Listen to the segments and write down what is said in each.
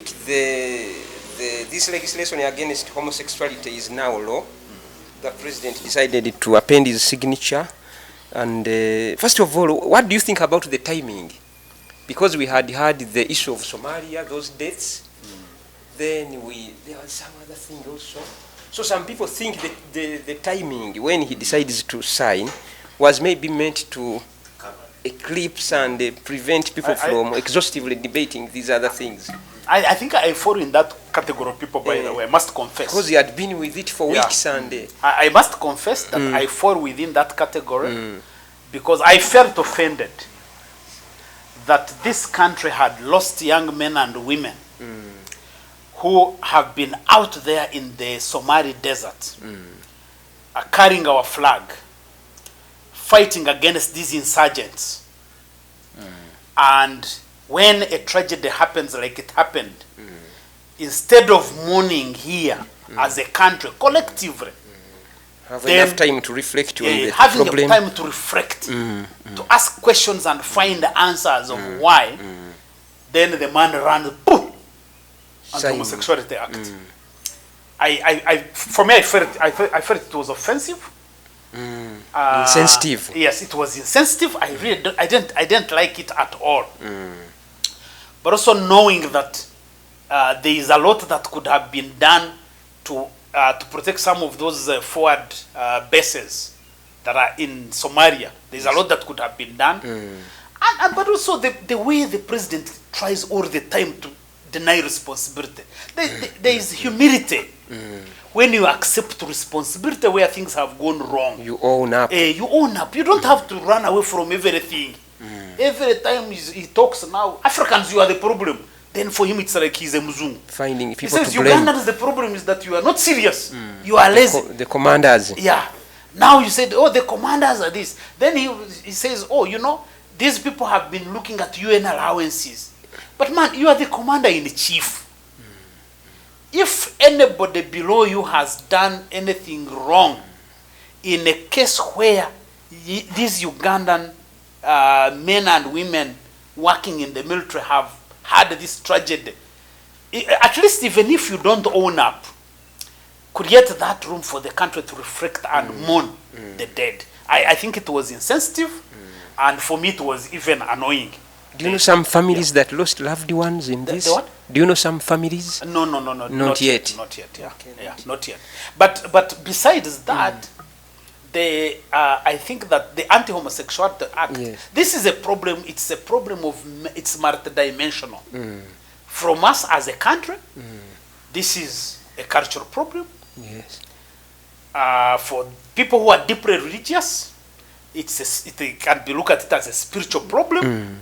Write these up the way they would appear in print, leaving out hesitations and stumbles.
This legislation against homosexuality is now law. The president decided to append his signature. And first of all, what do you think about the timing? Because we had the issue of Somalia, those deaths. Then there was some other thing also. So some people think that the timing when he decides to sign was maybe meant to eclipse and prevent people from exhaustively debating these other things. I think I fall in that category of people, by the way, I must confess. Because he had been with it for weeks. And I must confess that I fall within that category because I felt offended that this country had lost young men and women who have been out there in the Somali desert carrying our flag, fighting against these insurgents. And when a tragedy happens like it happened, instead of mourning here as a country collectively, have enough time to reflect on the having problem. Time to reflect, to ask questions and find the answers of why, then the man ran boom, and the Homosexuality Act. For me, I felt it was offensive. Insensitive. Yes, it was insensitive. I didn't like it at all. But also knowing that there is a lot that could have been done to protect some of those forward bases that are in Somalia. There is a lot that could have been done. But also the way the president tries all the time to deny responsibility. There is humility. When you accept responsibility where things have gone wrong. You own up. You own up. You don't have to run away from everything. Every time he talks now, Africans, you are the problem. Then for him, it's like he's a Muzungu. Finding people he says, to blame. Ugandans, the problem is that you are not serious. You are lazy. The commanders. Yeah. Now you said, oh, the commanders are this. Then he says, oh, you know, these people have been looking at UN allowances. But man, you are the commander in chief. If anybody below you has done anything wrong, in a case where these Ugandan men and women working in the military have had this tragedy, at least even if you don't own up, create that room for the country to reflect and mourn the dead. I think it was insensitive, and for me it was even annoying. Do you know some families that lost loved ones in this? The what? Do you know some families? No. Not yet. Not yet. Yeah. Okay. Yeah. Not yet. But besides that, I think that the Anti-Homosexuality Act. Yes. This is a problem. It's a problem of it's multidimensional. From us as a country, this is a cultural problem. Yes. For people who are deeply religious, it can be looked at it as a spiritual problem.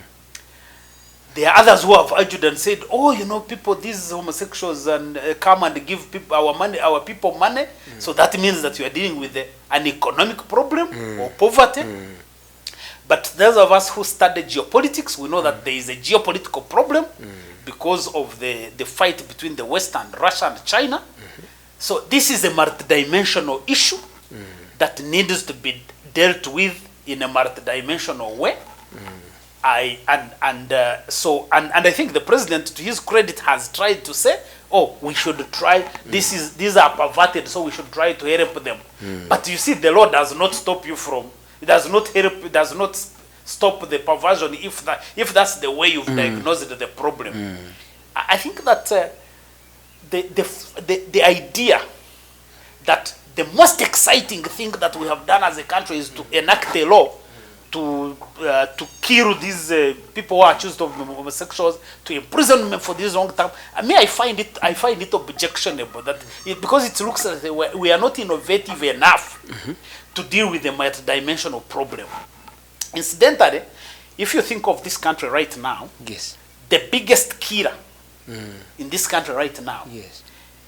There are others who have argued and said, oh, you know, people, these homosexuals and come and give people our people money. So that means that you are dealing with an economic problem or poverty. But those of us who study geopolitics, we know that there is a geopolitical problem because of the fight between the West and Russia and China. So this is a multidimensional issue that needs to be dealt with in a multidimensional way. I think the president, to his credit, has tried to say, oh, we should try, these are perverted, so we should try to help them. But you see, the law does not stop you from, it does not help, it does not stop the perversion if that's the way you've diagnosed the problem. I think that the idea that the most exciting thing that we have done as a country is to enact a law to kill these people who are accused of homosexuals, to imprison them for this long time. I find it objectionable that because it looks like we are not innovative enough to deal with the multidimensional problem. Incidentally, if you think of this country right now, yes, the biggest killer in this country right now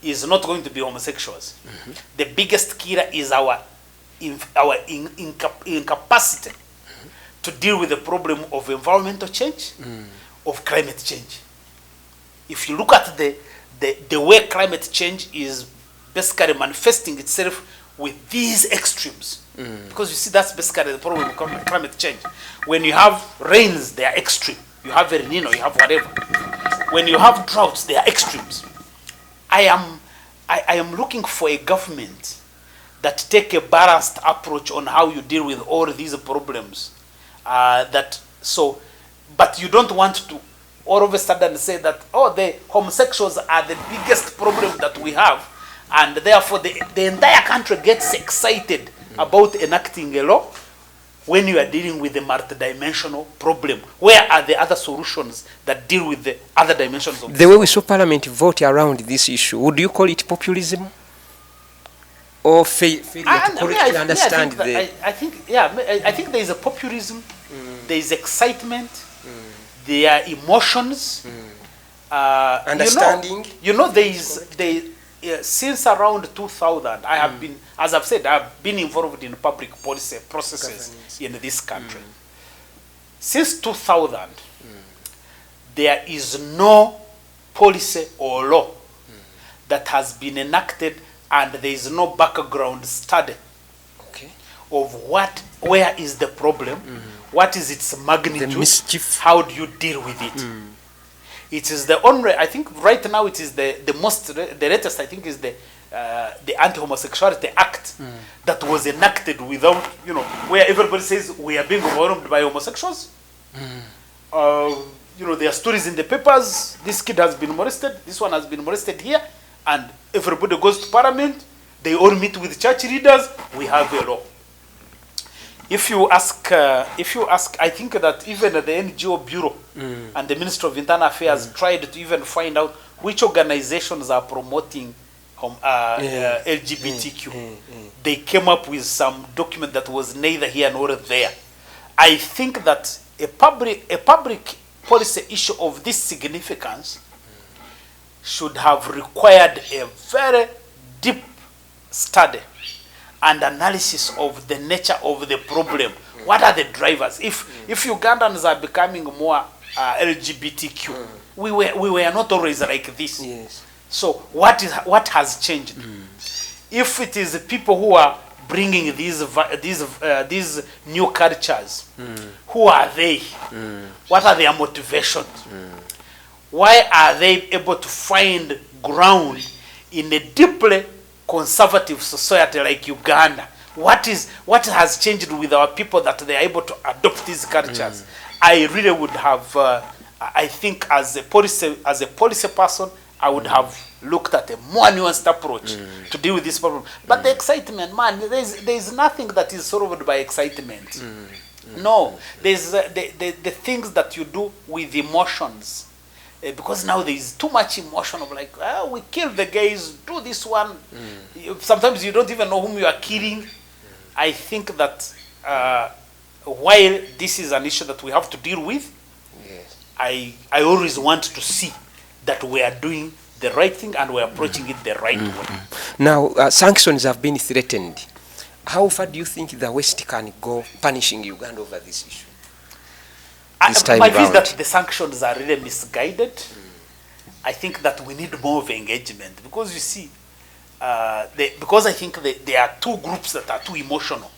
is not going to be homosexuals. The biggest killer is our incapacity to deal with the problem of environmental change, of climate change. If you look at the way climate change is basically manifesting itself with these extremes, because you see that's basically the problem of climate change. When you have rains, they are extreme. You have El Nino, you have whatever. when you have droughts, they are extremes. I am looking for a government that take a balanced approach on how you deal with all these problems. But you don't want to all of a sudden say that, oh, the homosexuals are the biggest problem that we have, and therefore the entire country gets excited about enacting a law when you are dealing with the multidimensional problem. Where are the other solutions that deal with the other dimensions of the way we saw Parliament vote around this issue? Would you call it populism? Or failure to correctly understand I think there is a populism, there is excitement, there are emotions, understanding. Since around 2000, I have been, as I've said, I've been involved in public policy processes in this country. Since 2000, there is no policy or law that has been enacted, and there is no background study of where is the problem, what is its magnitude, the mischief, how do you deal with it. It is the only, I think right now it is the latest, I think, is the Anti-Homosexuality Act that was enacted without, where everybody says we are being overwhelmed by homosexuals. There are stories in the papers, this kid has been molested, this one has been molested here, and everybody goes to Parliament, they all meet with church leaders, we have a law. If you ask, I think that even the NGO Bureau and the Ministry of Internal Affairs tried to even find out which organizations are promoting LGBTQ. They came up with some document that was neither here nor there. I think that a public policy issue of this significance should have required a very deep study and analysis of the nature of the problem. What are the drivers? If Ugandans are becoming more LGBTQ, we were not always like this. Yes. So what has changed? If it is people who are bringing these new cultures, who are they? What are their motivations? Why are they able to find ground in a deeply conservative society like Uganda? What has changed with our people that they are able to adopt these cultures? I really would have, I think as a policy person, I would have looked at a more nuanced approach to deal with this problem. But the excitement, man, there is nothing that is solved by excitement. No, there's the things that you do with emotions. Because now there is too much emotion of like, we kill the gays, do this one. Sometimes you don't even know whom you are killing. I think that while this is an issue that we have to deal with, I always want to see that we are doing the right thing and we are approaching it the right way. Now, sanctions have been threatened. How far do you think the West can go punishing Uganda over this issue? My view is that the sanctions are really misguided. I think that we need more of engagement because you see, because I think there are two groups that are too emotional.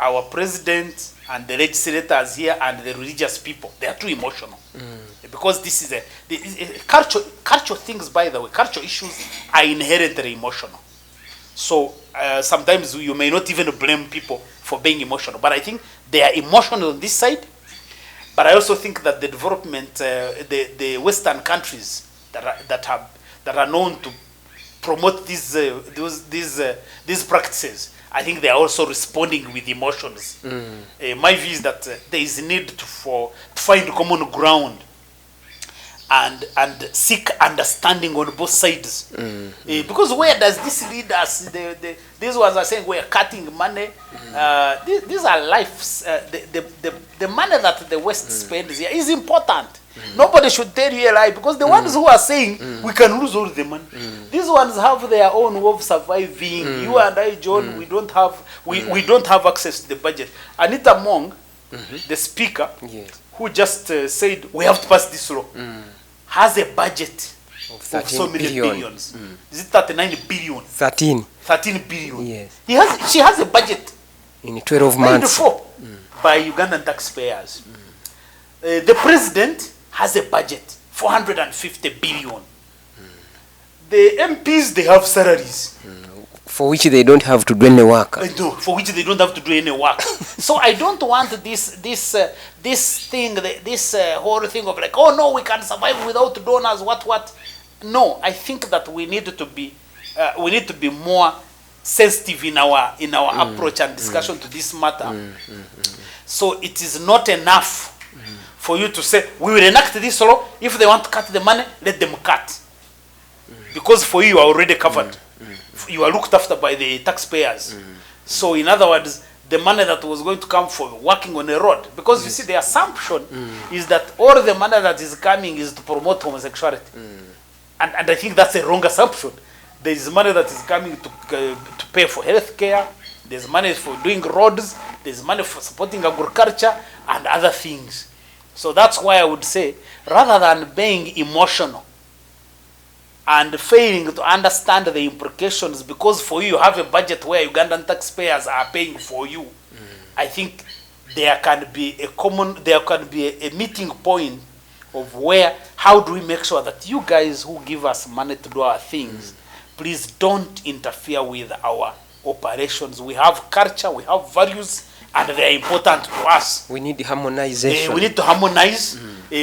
Our president and the legislators here and the religious people, they are too emotional. Because this is cultural things, by the way, cultural issues are inherently emotional. So sometimes you may not even blame people for being emotional, but I think they are emotional on this side. But I also think that the development, the Western countries that are known to promote these practices, I think they are also responding with emotions. My view is that there is a need to find common ground and seek understanding on both sides. Because where does this lead us? These ones are saying we are cutting money. These are lives. The money that the West spends here is important. Nobody should tell you a lie, because the ones who are saying we can lose all the money, these ones have their own way of surviving. You and I, John, we don't have access to the budget. Anita Mong, the speaker, who just said we have to pass this law, has a budget of so many billions. Is it 39 billion? 13 billion. Yes. She has a budget in 12 months by Ugandan taxpayers. The president has a budget 450 billion. The MPs, they have salaries. For which they don't have to do any work. No, for which they don't have to do any work. So I don't want this whole thing of like, oh no, we can survive without donors. What? No, I think that we need to be more sensitive in our approach and discussion to this matter. So it is not enough for you to say we will enact this law. If they want to cut the money, let them cut, because for you are already covered. You are looked after by the taxpayers. So in other words, the money that was going to come for working on a road, because you see the assumption is that all the money that is coming is to promote homosexuality. And I think that's a wrong assumption. There is money that is coming to pay for health care, there's money for doing roads, there's money for supporting agriculture and other things. So that's why I would say, rather than being emotional and failing to understand the implications, because for you have a budget where Ugandan taxpayers are paying for you, I think there can be a meeting point of where, how do we make sure that you guys who give us money to do our things, please don't interfere with our operations. We have culture, we have values, and they are important to us. We need harmonization. We need to harmonize.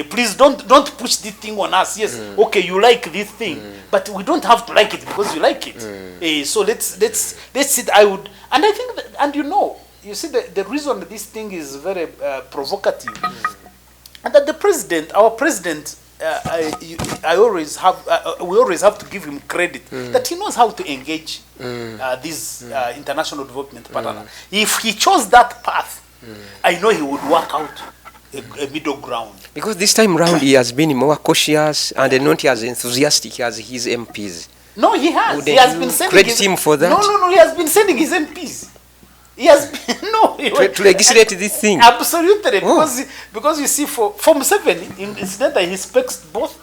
Please don't push this thing on us. Yes, okay, you like this thing, but we don't have to like it because you like it. So let's sit. And I think that, and you see the reason this thing is very provocative, and that our president, we always have to give him credit that he knows how to engage these international development partners. If he chose that path, I know he would work out a middle ground. Because this time round he has been more cautious and not as enthusiastic as his MPs. No, he has. He has been sending credit him for that. No. He has been sending his MPs. He has been, to legislate this thing. Absolutely, because you see, for Museveni, incidentally, he speaks both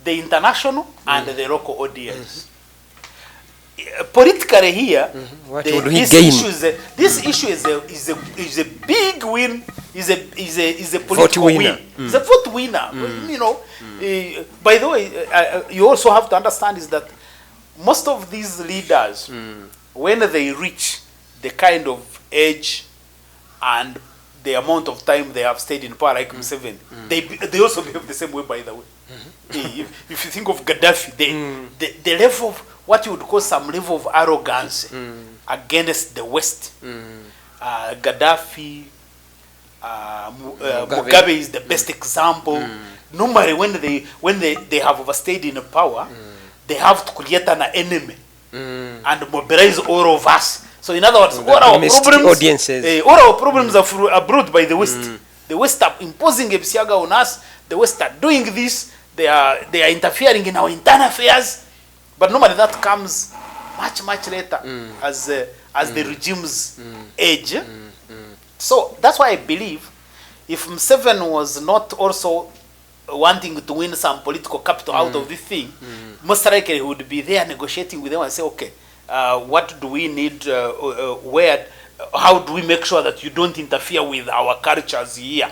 the international and the local audience. Politically here, this issue is a big win. Is a political win. It's a vote winner. By the way, you also have to understand is that most of these leaders, when they reach the kind of age and the amount of time they have stayed in power, like Museveni, they also behave the same way, by the way. If you think of Gaddafi, the level of what you would call some level of arrogance against the West. Gaddafi, Mugabe is the best example. Normally, when they have overstayed in power, they have to create an enemy and mobilize all of us. So in other words, all our problems are brought by the West. The West are imposing a Bisiaga on us. The West are doing this. They are interfering in our internal affairs. But normally that comes much later as the regimes age. So that's why I believe if Museveni was not also wanting to win some political capital out of this thing, most likely he would be there negotiating with them and say, okay, what do we need, how do we make sure that you don't interfere with our cultures here?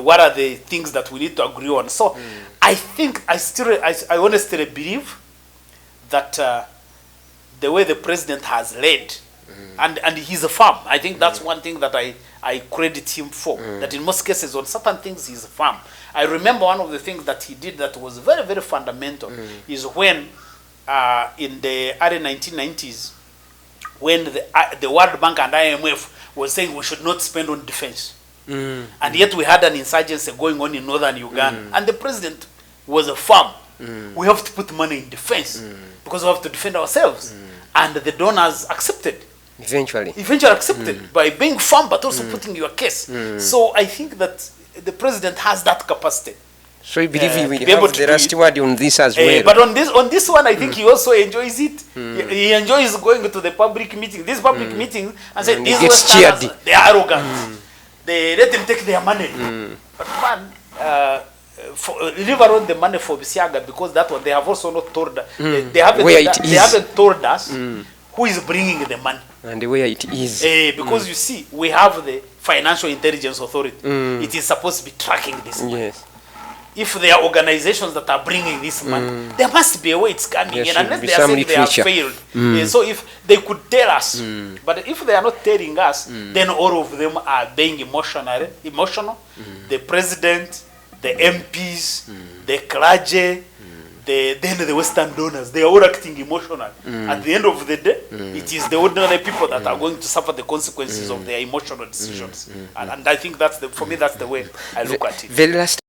What are the things that we need to agree on? So I think I honestly believe that the way the president has led, and he's a firm. I think that's one thing that I credit him for, that in most cases on certain things he's firm. I remember one of the things that he did that was very, very fundamental is when in the early 1990s, when the World Bank and IMF was saying we should not spend on defense. And yet we had an insurgency going on in northern Uganda. And the president was a firm. We have to put money in defense because we have to defend ourselves. And the donors accepted. Eventually accepted by being firm but also putting your case. So I think that the president has that capacity. So you believe we have the last word on this as well? But on this one, I think he also enjoys it. He enjoys going to the public meeting, this public meeting, and say, these Westerners, they are arrogant. They let them take their money. But man, leave alone the money for Bisiaga, because that one, they have also not told us. They haven't told us who is bringing the money. And where it is. Because you see, we have the Financial Intelligence Authority. It is supposed to be tracking this money. Yes. if there are organizations that are bringing this money, there must be a way it's coming There in, should unless be they are some saying they have literature. failed. So if they could tell us, but if they are not telling us, then all of them are being emotional. The president, the MPs, the clergy, then the Western donors, they are all acting emotional. At the end of the day, it is the ordinary people that are going to suffer the consequences of their emotional decisions. And I think for me, that's the way I look at it. Very last